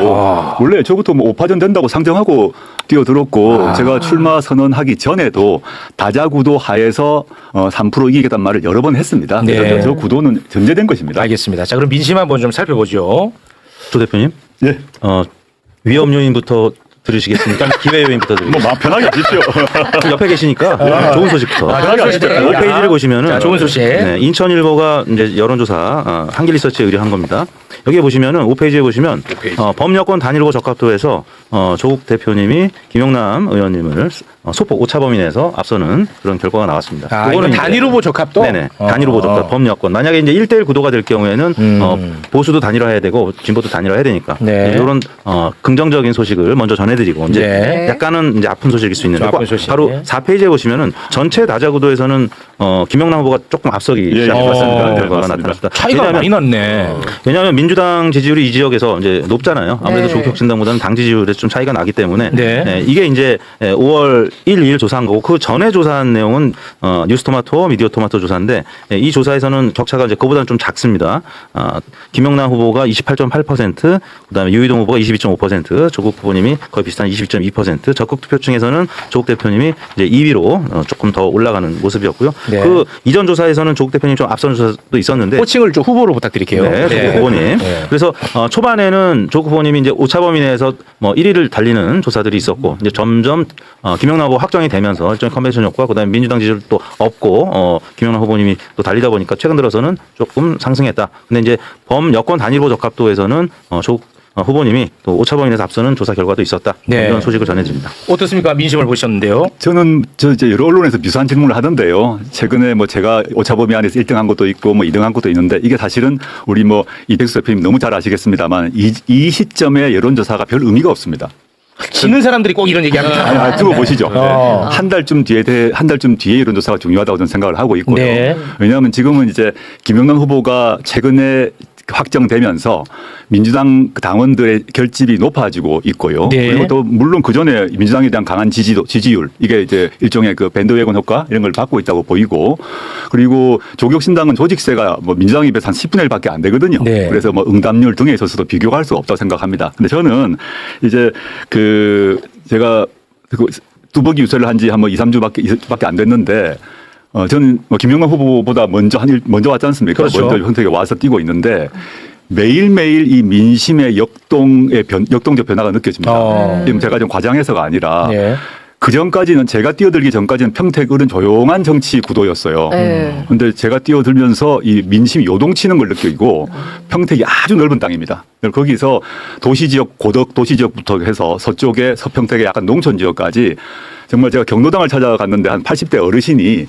C: 원래 저부터 뭐 5파전 된다고 상정하고 뛰어들었고 제가 출마 선언하기 전에도 다자구도 하에서 3% 이기겠다는 말을 여러 번 했습니다.
A: 네.
C: 그래서 저 구도는 전제된 것입니다.
A: 알겠습니다. 자, 그럼 민심 한번 좀 살펴보죠.
E: 조 대표님,
C: 예.
E: 위험 요인부터 들으시겠습니까? 기회 요인부터
C: 뭐
E: 드리겠습니다.
C: 마음 편하게 하십시오.
E: 옆에 계시니까 좋은 소식부터.
C: 편하게 하십시오.
E: 5페이지를 보시면은
A: 자, 좋은 소식.
E: 네, 인천일보가 이제 여론조사 한길리서치에 의뢰한 겁니다. 여기에 보시면은 5페이지에 보시면 범여권 단일후보 적합도에서 조국 대표님이 김영남 의원님을 소폭 오차범위 내에서 앞서는 그런 결과가 나왔습니다.
A: 이건
E: 이제-
A: 단일 후보 적합도?
E: 네네. 단일 후보 적합 범여권. 만약에 이제 1대1 구도가 될 경우에는 보수도 단일화해야 되고 진보도 단일화해야 되니까
A: 네.
E: 이런 긍정적인 소식을 먼저 전해드리고 이제
A: 네.
E: 약간은 이제 아픈 소식일 수 있는데
A: 좀 아픈 소식.
E: 바로 4페이지에 보시면은 전체 다자 구도에서는 김영남 후보가 조금 앞서기
C: 예,
E: 시작했습니다.
C: 네,
E: 결과가
C: 맞습니다.
E: 나타났습니다.
A: 차이가 많이 났네.
E: 왜냐하면 민주당 지지율이 이 지역에서 이제 높잖아요. 아무래도
D: 네.
E: 조국혁신당보다는 당 지지율에 좀 차이가 나기 때문에
A: 네.
E: 이게 이제 5월 1, 2일 조사한 거고 그 전에 조사한 내용은 뉴스토마토, 미디어토마토 조사인데 이 조사에서는 격차가 이제 그보다는 좀 작습니다. 김영남 후보가 28.8%, 그다음에 유이동 후보가 22.5%, 조국 후보님이 거의 비슷한 22.2%, 적극 투표층에서는 조국 대표님이 이제 2위로 조금 더 올라가는 모습이었고요.
A: 네.
E: 그 이전 조사에서는 조국 대표님 좀 앞선 조사도 있었는데
A: 호칭을 좀 후보로 부탁드릴게요.
E: 네, 조국 후보님.
A: 네.
E: 그래서 초반에는 조국 후보님이 이제 오차범위 내에서 뭐 1위를 달리는 조사들이 있었고 이제 점점 김영남 후보 확정이 되면서 일종의 컨벤션 효과, 그다음에 민주당 지지율 또 없고 김영남 후보님이 또 달리다 보니까 최근 들어서는 조금 상승했다. 근데 이제 범여권 단일 후보 적합도에서는 조국 후보님이 또 오차범위 내에서 앞서는 조사 결과도 있었다.
A: 네.
E: 이런 소식을 전해드립니다.
A: 어떻습니까? 민심을 보셨는데요.
C: 저는 이제 여러 언론에서 비슷한 질문을 하던데요. 최근에 뭐 제가 오차범위 안에서 1등한 것도 있고 뭐 2등한 것도 있는데 이게 사실은 우리 뭐 이백수 대표님 너무 잘 아시겠습니다만 이 시점에 여론조사가 별 의미가 없습니다.
A: 지는 사람들이 꼭 이런 얘기합니다.
C: 아니, 두고 보시죠.
A: 어.
C: 한 달쯤 뒤에 여론조사가 중요하다고 저는 생각을 하고 있고요.
A: 네.
C: 왜냐하면 지금은 이제 김영남 후보가 최근에 확정되면서 민주당 당원들의 결집이 높아지고 있고요.
A: 네.
C: 그리고 또 물론 그 전에 민주당에 대한 강한 지지율 이게 이제 일종의 그 밴드웨건 효과 이런 걸 받고 있다고 보이고, 그리고 조국신당은 조직세가 뭐 민주당에 비해서 한 10분의 1밖에 안 되거든요.
A: 네.
C: 그래서 뭐 응답률 등에 있어서도 비교가 할 수 없다고 생각합니다. 근데 저는 이제 제가 그 뚜벅이 유세를 한 지 한 뭐 2, 3주밖에 안 됐는데 저는 뭐 김영남 후보보다 먼저 왔지 않습니까?
A: 그렇죠.
C: 먼저 평택에 와서 뛰고 있는데 매일매일 이 민심의 역동적 변화가 느껴집니다. 지금 제가 좀 과장해서가 아니라
A: 네.
C: 그 전까지는 제가 뛰어들기 전까지는 평택은 조용한 정치 구도였어요.
D: 네.
C: 그런데 제가 뛰어들면서 이 민심이 요동치는 걸 느끼고 평택이 아주 넓은 땅입니다. 거기서 도시지역, 고덕 도시지역부터 해서 서쪽에 서평택의 약간 농촌 지역까지 정말 제가 경로당을 찾아갔는데 한 80대 어르신이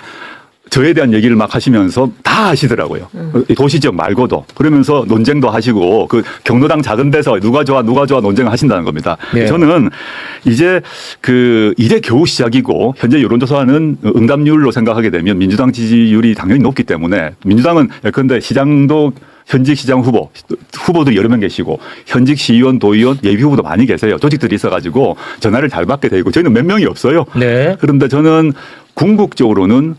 C: 저에 대한 얘기를 막 하시면서 다 하시더라고요. 도시지역 말고도. 그러면서 논쟁도 하시고 그 경로당 작은 데서 누가 좋아 논쟁을 하신다는 겁니다.
A: 네.
C: 저는 이제 이제 겨우 시작이고 현재 여론조사는 응답률로 생각하게 되면 민주당 지지율이 당연히 높기 때문에 민주당은 예컨대 시장도 현직 시장 후보들이 여러 명 계시고 현직 시의원, 도의원, 예비 후보도 많이 계세요. 조직들이 있어가지고 전화를 잘 받게 되고 저희는 몇 명이 없어요.
A: 네.
C: 그런데 저는 궁극적으로는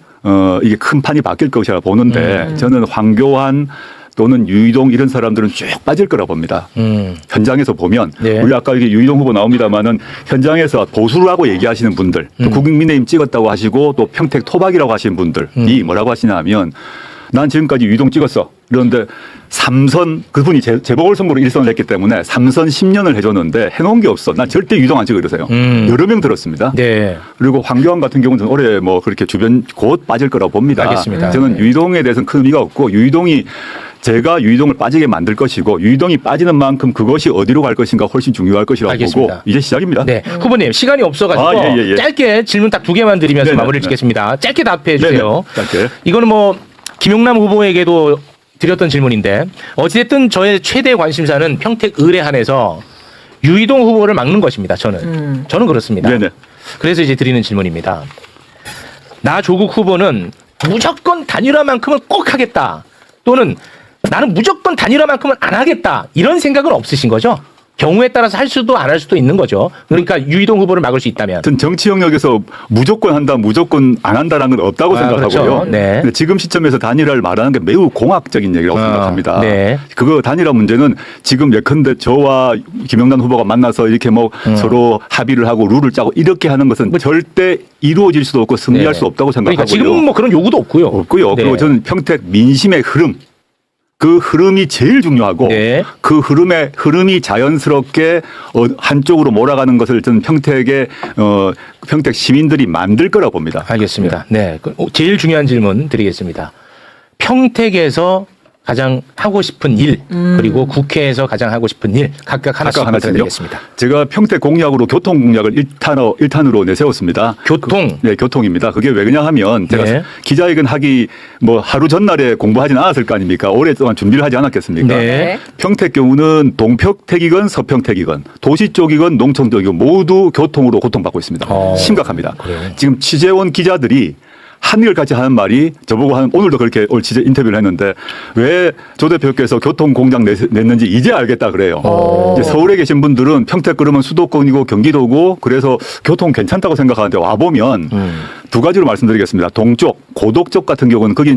C: 이게 큰 판이 바뀔 것이라 보는데 저는 황교안 또는 유이동 이런 사람들은 쭉 빠질 거라 봅니다. 현장에서 보면
A: 네.
C: 우리 아까 이게 유이동 후보 나옵니다마는 현장에서 보수라고 얘기하시는 분들, 또 국민의힘 찍었다고 하시고 또 평택 토박이라고 하시는 분들이 뭐라고 하시냐면 난 지금까지 유이동 찍었어. 그런데 그분이 재보궐선거로 1선을 했기 때문에 3선 10년을 해줬는데 해놓은 게 없어. 난 절대 유이동 안 찍어 이러세요. 여러 명 들었습니다.
A: 네.
C: 그리고 황교안 같은 경우는 저는 올해 뭐 그렇게 주변 곧 빠질 거라고 봅니다.
A: 알겠습니다.
C: 저는 유이동에 대해서는 큰 의미가 없고 유이동이 제가 유이동을 빠지게 만들 것이고 유이동이 빠지는 만큼 그것이 어디로 갈 것인가 훨씬 중요할 것이라고
A: 알겠습니다.
C: 보고 이제 시작입니다.
A: 네, 후보님 시간이 없어가지고
C: 예.
A: 짧게 질문 딱 2개만 드리면서
C: 네네.
A: 마무리를 짓겠습니다. 짧게 답해 주세요.
C: 네네. 짧게.
A: 이거는 뭐 김용남 후보에게도 드렸던 질문인데 어찌됐든 저의 최대 관심사는 평택 의뢰한에서 유이동 후보를 막는 것입니다. 저는 그렇습니다.
C: 네네.
A: 그래서 이제 드리는 질문입니다. 나 조국 후보는 무조건 단일화만큼은 꼭 하겠다. 또는 나는 무조건 단일화만큼은 안 하겠다. 이런 생각은 없으신 거죠? 경우에 따라서 할 수도 안 할 수도 있는 거죠. 그러니까 유이동 후보를 막을 수 있다면.
C: 전 정치 영역에서 무조건 한다, 무조건 안 한다라는 건 없다고 생각하고요.
A: 그렇죠. 네.
C: 근데 지금 시점에서 단일화를 말하는 게 매우 공학적인 얘기라고 생각합니다.
A: 네.
C: 그거 단일화 문제는 지금 예컨대 저와 김영란 후보가 만나서 이렇게 뭐 서로 합의를 하고 룰을 짜고 이렇게 하는 것은 절대 이루어질 수도 없고 승리할
A: 네.
C: 수 없다고 생각하고요.
A: 그러니까 지금 뭐 그런 요구도 없고요.
C: 없고요.
A: 네.
C: 그리고 저는 평택 민심의 흐름. 그 흐름이 제일 중요하고
A: 네.
C: 그 흐름이 자연스럽게 한쪽으로 몰아가는 것을 저는 평택 시민들이 만들 거라고 봅니다.
A: 알겠습니다. 네. 제일 중요한 질문 드리겠습니다. 평택에서 가장 하고 싶은 일 그리고 국회에서 가장 하고 싶은 일 각각 하나씩 부탁드리겠습니다.
C: 제가 평택 공약으로 교통 공약을 1탄으로 내세웠습니다.
A: 교통.
C: 네, 교통입니다. 그게 왜 그러냐 하면 제가
A: 네.
C: 기자회견 하기 뭐 하루 전날에 공부하지는 않았을 거 아닙니까? 오랫동안 준비를 하지 않았겠습니까?
A: 네.
C: 평택 경우는 동평택이건 서평택이건 도시 쪽이건 농촌 쪽이건 모두 교통으로 고통받고 있습니다. 심각합니다.
A: 그래요?
C: 지금 취재원 기자들이 한일같이 하는 말이 저보고 오늘도 그렇게 취재 인터뷰를 했는데 왜 조 대표께서 교통공약 냈는지 이제 알겠다 그래요. 이제 서울에 계신 분들은 평택 그러면 수도권이고 경기도고 그래서 교통 괜찮다고 생각하는데 와보면 두 가지로 말씀드리겠습니다. 동쪽, 고덕 쪽 같은 경우는 거긴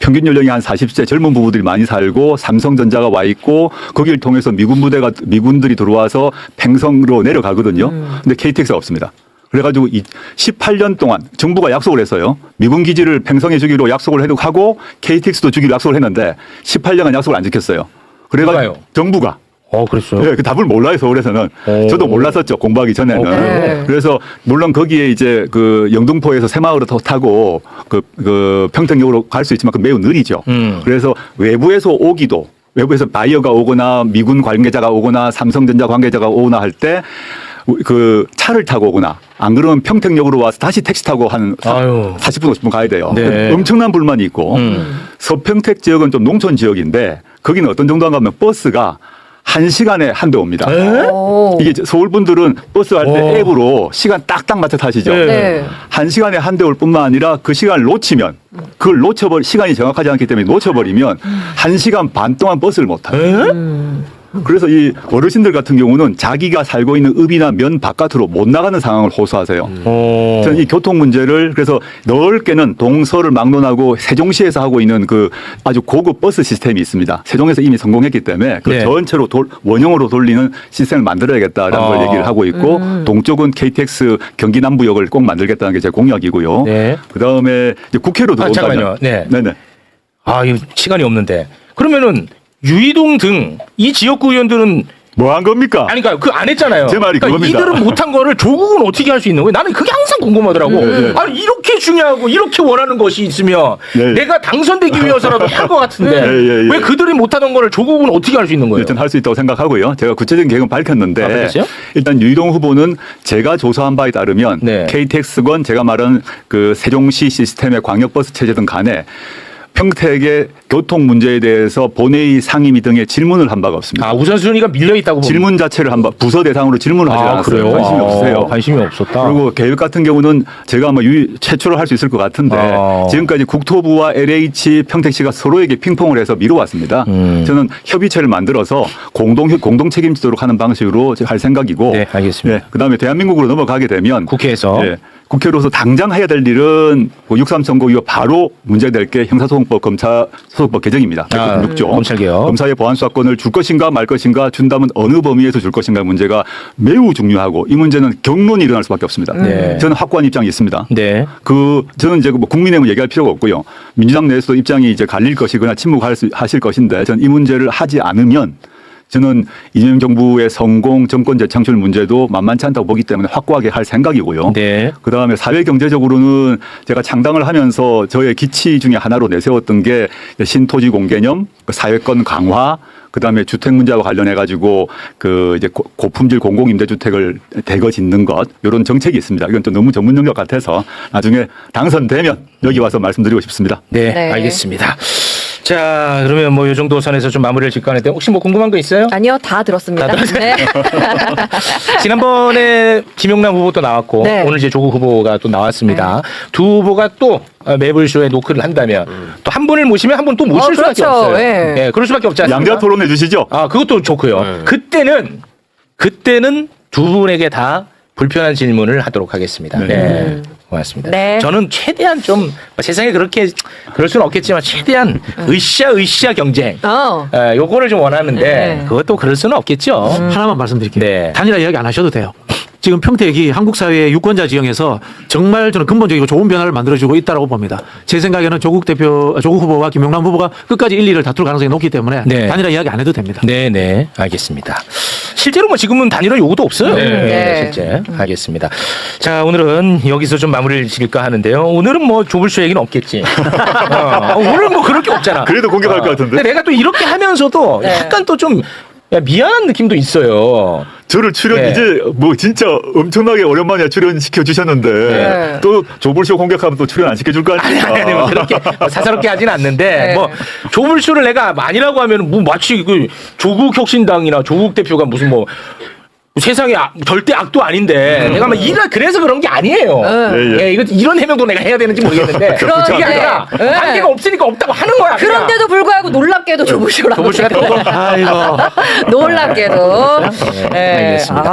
C: 평균 연령이 한 40세 젊은 부부들이 많이 살고 삼성전자가 와 있고 거기를 통해서 미군들이 들어와서 팽성으로 내려가거든요. 근데 KTX가 없습니다. 그래가지고 18년 동안 정부가 약속을 했어요. 미군 기지를 팽성해 주기로 약속을 하고 KTX도 주기로 약속을 했는데 18년간 약속을 안 지켰어요. 그래가지고
A: 누가요?
C: 정부가.
A: 그랬어요?
C: 네, 그 답을 몰라요, 서울에서는. 저도 몰랐었죠, 공부하기 전에는.
A: 그래요?
C: 그래서 물론 거기에 이제 그 영등포에서 새마을을 타고 그 평택역으로 갈 수 있지만 그 매우 느리죠. 그래서 외부에서 바이어가 오거나 미군 관계자가 오거나 삼성전자 관계자가 오거나 할 때 그 차를 타고 오거나 안 그러면 평택역으로 와서 다시 택시 타고 한 40분 50분 가야 돼요.
A: 네.
C: 엄청난 불만이 있고 서평택 지역은 좀 농촌 지역인데 거기는 어떤 정도 가면 버스가 1시간에 한 대 옵니다. 이게 서울 분들은 버스 할 때 앱으로 시간 딱딱 맞춰 타시죠.
D: 네.
C: 1시간에 한 대 올 뿐만 아니라 그 시간을 놓치면 그걸 시간이 정확하지 않기 때문에 놓쳐버리면 1시간 반 동안 버스를 못 타요. 그래서 이 어르신들 같은 경우는 자기가 살고 있는 읍이나 면 바깥으로 못 나가는 상황을 호소하세요. 저는 이 교통 문제를 그래서 넓게는 동서를 막론하고 세종시에서 하고 있는 그 아주 고급 버스 시스템이 있습니다. 세종에서 이미 성공했기 때문에 그
A: 네.
C: 전체로 원형으로 돌리는 시스템을 만들어야겠다라는 걸 얘기를 하고 있고 동쪽은 KTX 경기 남부역을 꼭 만들겠다는 게 제 공약이고요.
A: 네.
C: 그다음에 이제 국회로 들어온다면
A: 잠깐만요. 네.
C: 네네.
A: 이거 시간이 없는데. 그러면은 유이동 등 이 지역구 의원들은
C: 뭐 한 겁니까?
A: 아니 그러니까 그 안 했잖아요.
C: 제 말이
A: 그러니까
C: 그겁니다.
A: 이들은 못한 거를 조국은 어떻게 할 수 있는 거예요? 나는 그게 항상 궁금하더라고. 아니 이렇게 중요하고 이렇게 원하는 것이 있으면
C: 네.
A: 내가 당선되기 위해서라도 할 것 같은데 왜 그들이 못하는 거를 조국은 어떻게 할 수 있는 거예요?
C: 일단 할 수 있다고 생각하고요. 제가 구체적인 계획은 밝혔는데
A: 밝혔어요?
C: 일단 유이동 후보는 제가 조사한 바에 따르면
A: 네.
C: KTX건 제가 말한 그 세종시 시스템의 광역버스 체제든 간에 평택의 교통 문제에 대해서 본회의 상임위 등의 질문을 한 바가 없습니다.
A: 우선순위가 밀려 있다고
C: 질문 자체를 한 바, 부서 대상으로 질문을 하지 않았어요.
A: 그래요?
C: 관심이 없으세요.
A: 관심이 없었다.
C: 그리고 계획 같은 경우는 제가 아마 최초로 할 수 있을 것 같은데 지금까지 국토부와 LH 평택시가 서로에게 핑퐁을 해서 미뤄왔습니다. 저는 협의체를 만들어서 공동 책임지도록 하는 방식으로 할 생각이고.
A: 네, 알겠습니다.
C: 네, 그다음에 대한민국으로 넘어가게 되면
A: 국회에서
C: 네, 국회로서 당장 해야 될 일은 63 선거 이후 바로 문제될 게 형사소송법 검사소송법 개정입니다. 196조.
A: 검찰개혁.
C: 검사의 보안 수사권을 줄 것인가 말 것인가 준다면 어느 범위에서 줄 것인가 문제가 매우 중요하고 이 문제는 경론이 일어날 수밖에 없습니다.
A: 네.
C: 저는 확고한 입장이 있습니다.
A: 네.
C: 저는 이제 뭐 국민의힘 얘기할 필요가 없고요. 민주당 내에서도 입장이 이제 갈릴 것이거나 침묵하실 것인데 저는 이 문제를 하지 않으면 저는 이재명 정부의 성공 정권 재창출 문제도 만만치 않다고 보기 때문에 확고하게 할 생각이고요.
A: 네.
C: 그다음에 사회 경제적으로는 제가 창당을 하면서 저의 기치 중에 하나로 내세웠던 게 신토지 공개념, 사회권 강화, 그다음에 주택 문제와 관련해 가지고 그 이제 고품질 공공임대주택을 대거 짓는 것 이런 정책이 있습니다. 이건 또 너무 전문 영역 같아서 나중에 당선되면 여기 와서 말씀드리고 싶습니다.
A: 네,
D: 네.
A: 알겠습니다. 자, 그러면 뭐 이 정도 선에서 좀 마무리를 짓고 하는데 혹시 뭐 궁금한 거 있어요?
D: 아니요, 다 들었습니다.
A: 다 들었어요?
D: 네.
A: 지난번에 김용남 후보도 나왔고
D: 네.
A: 오늘 이제 조국 후보가 또 나왔습니다. 두 후보가 또 매불쇼에 노크를 한다면 또 한 분을 모시면 한 분 또 모실 수밖에
D: 그렇죠.
A: 없어요.
D: 예.
A: 네, 그럴 수밖에 없지 않습니까?
C: 양자 토론해 주시죠.
A: 아, 그것도 좋고요. 그때는 두 분에게 다 불편한 질문을 하도록 하겠습니다.
C: 네.
A: 네. 고맙습니다.
D: 네.
A: 저는 최대한 좀 세상에 그렇게 그럴 수는 없겠지만 최대한 으쌰 경쟁. 요거를 좀 원하는데
D: 네.
A: 그것도 그럴 수는 없겠죠.
B: 하나만 말씀드릴게요.
A: 네.
B: 단일화 이야기 안 하셔도 돼요. 지금 평택이 한국 사회의 유권자 지형에서 정말 저는 근본적이고 좋은 변화를 만들어주고 있다고 봅니다. 제 생각에는 조국 후보와 김용남 후보가 끝까지 1, 2를 다툴 가능성이 높기 때문에
A: 네.
B: 단일화 이야기 안 해도 됩니다.
A: 네, 알겠습니다. 실제로 뭐 지금은 단일화 요구도 없어요.
D: 네.
A: 실제. 알겠습니다. 자, 오늘은 여기서 좀 마무리를 지을까 하는데요. 오늘은 뭐 조불쇼 얘기는 없겠지. 오늘 뭐 그럴 게 없잖아.
C: 그래도 공격할 것 같은데.
A: 근데 내가 또 이렇게 하면서도
D: 네.
A: 약간 또 좀 미안한 느낌도 있어요.
C: 저를 출연
A: 네.
C: 이제 뭐 진짜 엄청나게 오랜만에 출연시켜 주셨는데
D: 네.
C: 또 조불쇼 공격하면 또 출연 안 시켜줄 거 아닙니까?
A: 아니, 뭐 그렇게 사사롭게 하진 않는데
D: 네.
A: 뭐 조불쇼를 내가 아니라고 하면 뭐 마치 그 조국 혁신당이나 조국 대표가 무슨 뭐 세상에 절대 악도 아닌데 내가 막 그래서 그런 게 아니에요.
C: 예.
A: 예, 이거 이런 해명도 내가 해야 되는지 모르겠는데
D: 그런데,
A: 그게 아니라
D: 예.
A: 관계가 없으니까 없다고 하는 거야. 그냥.
D: 그런데도 불구하고 놀랍게도 조부쇼라고.
A: 조불쇼가 또
B: 아이고.
D: 놀랍게도.
A: 네, 알겠습니다.